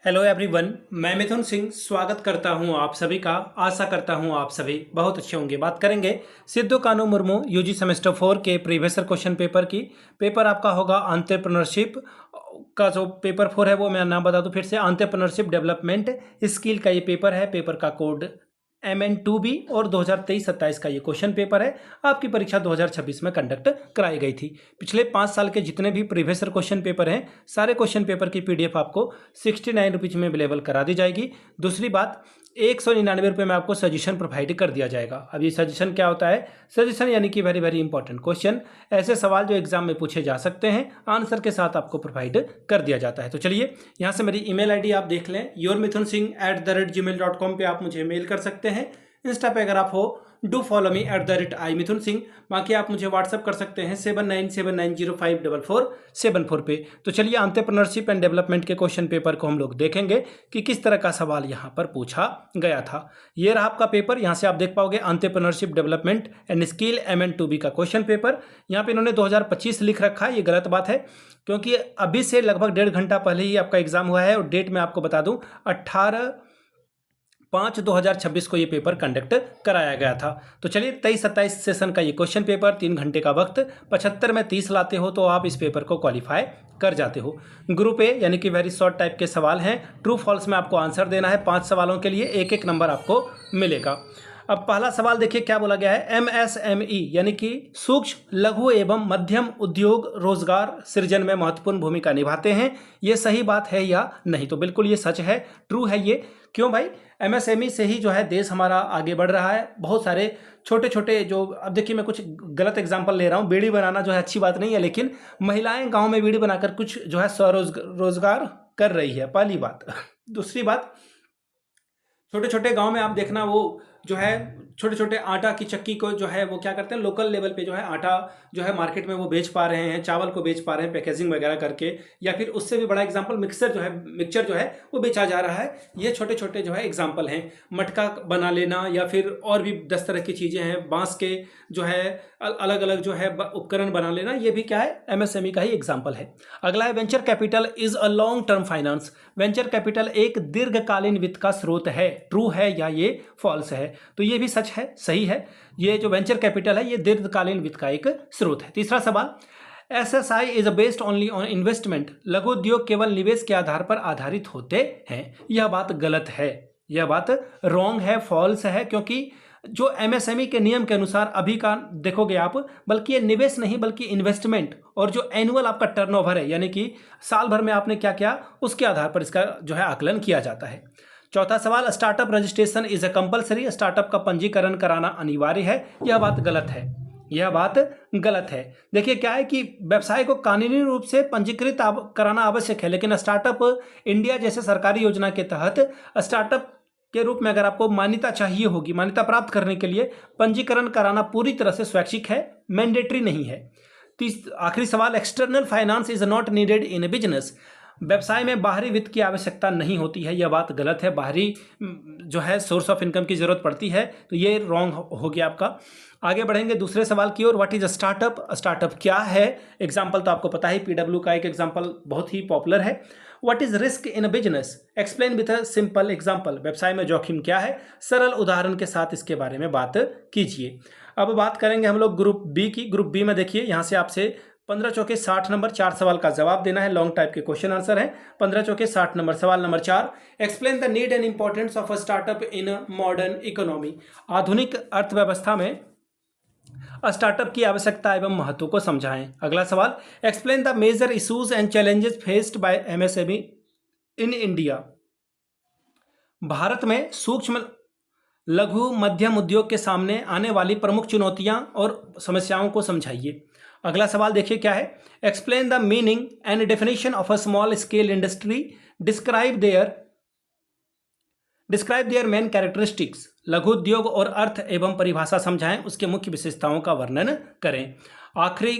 Hello everyone, मैं मिथुन सिंह स्वागत करता हूं आप सभी का। आशा करता हूं आप सभी बहुत अच्छे होंगे। बात करेंगे सिद्धू कानू मुर्मू यूजी सेमेस्टर 4 के प्रीवियस क्वेश्चन पेपर की। पेपर आपका होगा एंटरप्रेन्योरशिप का। जो पेपर 4 है वो मैं नाम बता दूं फिर से, एंटरप्रेन्योरशिप डेवलपमेंट स्किल का ये पेपर है। पेपर का कोड MN2B और 2023-27 का ये क्वेश्चन पेपर है। आपकी परीक्षा 2026 में कंडक्ट कराई गई थी। पिछले 5 साल के जितने भी प्रीवियस क्वेश्चन पेपर हैं, सारे क्वेश्चन पेपर की PDF आपको 69 रुपीज़ में अवेलेबल करा दी जाएगी। दूसरी बात, 199 रुपये में आपको सजेशन प्रोवाइड कर दिया जाएगा। अब ये सजेशन क्या होता है? सजेशन यानी कि वेरी वेरी इंपॉर्टेंट क्वेश्चन, ऐसे सवाल जो एग्जाम में पूछे जा सकते हैं, आंसर के साथ आपको प्रोवाइड कर दिया जाता है। तो चलिए यहाँ से मेरी ईमेल आईडी आप देख लें, yourmithunsingh@gmail.com पे आप मुझे मेल कर सकते हैं। इंस्टा पे अगर आप हो डू फॉलो मी @iMithunSingh। बाकी आप मुझे व्हाट्सअप कर सकते हैं 7979054474 पे। तो चलिए एंटरप्रेन्योरशिप एंड डेवलपमेंट के क्वेश्चन पेपर को हम लोग देखेंगे कि किस तरह का सवाल यहाँ पर पूछा गया था। ये रहा आपका पेपर। यहाँ से आप देख पाओगे entrepreneurship development and skill MN2B का क्वेश्चन पेपर। यहाँ पे इन्होंने 2025 लिख रखा है, ये गलत बात है क्योंकि अभी से लगभग 1.5 घंटा पहले ही आपका एग्जाम हुआ है। और डेट मैं आपको बता दूं 18/5/2026 को ये पेपर कंडक्ट कराया गया था। तो चलिए 23-27 सेशन का ये क्वेश्चन पेपर, 3 घंटे का वक्त, 75 में 30 लाते हो तो आप इस पेपर को क्वालिफाई कर जाते हो। ग्रुप ए यानी कि वेरी शॉर्ट टाइप के सवाल हैं। ट्रू फॉल्स में आपको आंसर देना है। 5 सवालों के लिए एक एक नंबर आपको मिलेगा। अब पहला सवाल देखिए क्या बोला गया है। MSME यानी कि सूक्ष्म लघु एवं मध्यम उद्योग रोजगार सृजन में महत्वपूर्ण भूमिका निभाते हैं। ये सही बात है या नहीं? तो बिल्कुल ये सच है, ट्रू है ये। क्यों भाई? MSME से ही जो है देश हमारा आगे बढ़ रहा है। बहुत सारे छोटे छोटे जो, अब देखिए मैं कुछ गलत एग्जांपल ले रहा हूँ। बीड़ी बनाना जो है अच्छी बात नहीं है, लेकिन महिलाएं गांव में बीड़ी बनाकर कुछ जो है स्वरोजगार कर रही है, पहली बात। दूसरी बात, छोटे छोटे गांव में आप देखना, वो जो है छोटे छोटे आटा की चक्की को जो है वो क्या करते हैं, लोकल लेवल पे जो है आटा जो है मार्केट में वो बेच पा रहे हैं, चावल को बेच पा रहे हैं पैकेजिंग वगैरह करके। या फिर उससे भी बड़ा एग्जांपल मिक्सर जो है वो बेचा जा रहा है। ये छोटे छोटे जो है एग्जांपल हैं। मटका बना लेना या फिर और भी 10 तरह की चीज़ें हैं। बांस के जो है अलग अलग जो है उपकरण बना लेना, ये भी क्या है? MSME का ही एग्जाम्पल है। अगला है venture capital is a long term finance. Venture capital एक दीर्घकालीन वित्त का स्रोत है। ट्रू है या ये फॉल्स है? तो ये भी सच है, सही है। ये जो वेंचर कैपिटल है ये दीर्घकालीन वित्त का एक स्रोत है। तीसरा सवाल, SSI is based only on investment. लघु उद्योग केवल निवेश के आधार पर आधारित होते हैं। यह बात गलत है, यह बात रॉन्ग है, फॉल्स है। क्योंकि जो MSME के नियम के अनुसार अभी का देखोगे आप, बल्कि ये निवेश नहीं बल्कि इन्वेस्टमेंट, और जो एनुअल आपका टर्नओवर है यानी कि साल भर में आपने क्या किया उसके आधार पर इसका जो है आकलन किया जाता है। चौथा सवाल, startup registration is a compulsory. Startup का पंजीकरण कराना अनिवार्य है। यह बात गलत है, यह बात गलत है। देखिए क्या है कि व्यवसाय को कानूनी रूप से पंजीकृत कराना आवश्यक है, लेकिन स्टार्टअप इंडिया जैसे सरकारी योजना के तहत स्टार्टअप के रूप में अगर आपको मान्यता चाहिए होगी, मान्यता प्राप्त करने के लिए पंजीकरण कराना पूरी तरह से स्वैच्छिक है, मैंडेटरी नहीं है। आखिरी सवाल, external finance is not needed in A business. व्यवसाय में बाहरी वित्त की आवश्यकता नहीं होती है। यह बात गलत है। बाहरी जो है सोर्स ऑफ इनकम की जरूरत पड़ती है। तो ये रॉन्ग हो गया आपका। आगे बढ़ेंगे दूसरे सवाल की ओर। What is a startup? Startup क्या है? एग्जाम्पल तो आपको पता ही, PW का एक एग्जाम्पल बहुत ही पॉपुलर है। What is risk in a business? Explain with a simple example. व्यवसाय में जोखिम क्या है? सरल उदाहरण के साथ इसके बारे में बात कीजिए। अब बात करेंगे हम लोग ग्रुप बी की। ग्रुप बी में देखिए यहाँ से आपसे 15 चौके 60 नंबर, 4 सवाल का जवाब देना है। लॉन्ग टाइप के क्वेश्चन आंसर है। 15 चौके 60 नंबर। सवाल number 4, explain the need and importance of a startup in modern economy. आधुनिक अर्थव्यवस्था में स्टार्टअप की आवश्यकता एवं महत्व को समझाएं। अगला सवाल, explain the major issues and challenges faced by MSME in India. भारत में सूक्ष्म लघु मध्यम उद्योग के सामने आने वाली प्रमुख चुनौतियां और समस्याओं को समझाइए। अगला सवाल देखिए क्या है, explain the meaning and definition of a small scale industry. Describe their main characteristics. लघु उद्योग और अर्थ एवं परिभाषा समझाएं, उसके मुख्य विशेषताओं का वर्णन करें। आखिरी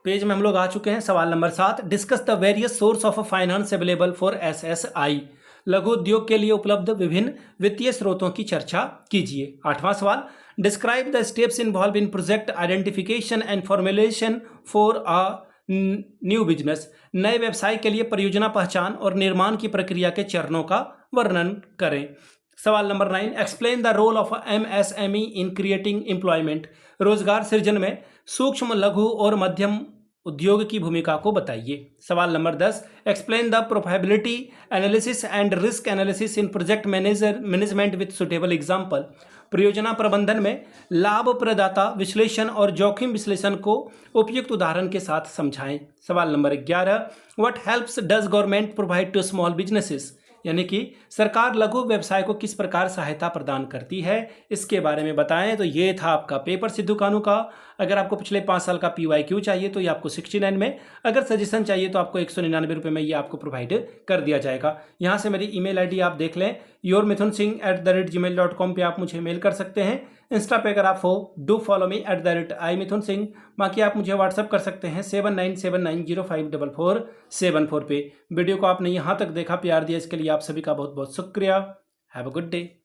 पेज में हम लोग आ चुके हैं। सवाल number 7, discuss the various source of finance available for SSI। लघु उद्योग के लिए उपलब्ध विभिन्न वित्तीय स्रोतों की चर्चा कीजिए। 8वां सवाल, describe the steps involve in project identification and formulation for a new business, नए व्यवसाय के लिए परियोजना पहचान और निर्माण की प्रक्रिया के चरणों का वर्णन करें। सवाल नंबर 9, explain the role of MSME in creating employment, रोजगार सृजन में सूक्ष्म लघु और मध्यम उद्योग की भूमिका को बताइए। सवाल number 10, explain the profitability analysis and risk analysis in project management with suitable example, परियोजना प्रबंधन में लाभप्रदाता विश्लेषण और जोखिम विश्लेषण को उपयुक्त उदाहरण के साथ समझाएं। सवाल नंबर 11, what helps does government provide to small businesses, यानी कि सरकार लघु व्यवसाय को किस प्रकार सहायता प्रदान करती है, इसके बारे में बताएं। तो ये था आपका पेपर सिद्धू कानू का। अगर आपको पिछले 5 साल का PYQ चाहिए तो ये आपको 69 में, अगर सजेशन चाहिए तो आपको 199 रुपये में ये आपको प्रोवाइड कर दिया जाएगा। यहाँ से मेरी ईमेल ID आप देख लें, yourmithunsingh@gmail.com पे आप मुझे मेल कर सकते हैं। इंस्टा पे अगर आप हो डू फॉलो मी @imithunsingh। बाकी आप मुझे व्हाट्सअप कर सकते हैं 7979054474 पे। वीडियो को आपने यहाँ तक देखा, प्यार दिया, इसके लिए आप सभी का बहुत बहुत शुक्रिया। Have a good day.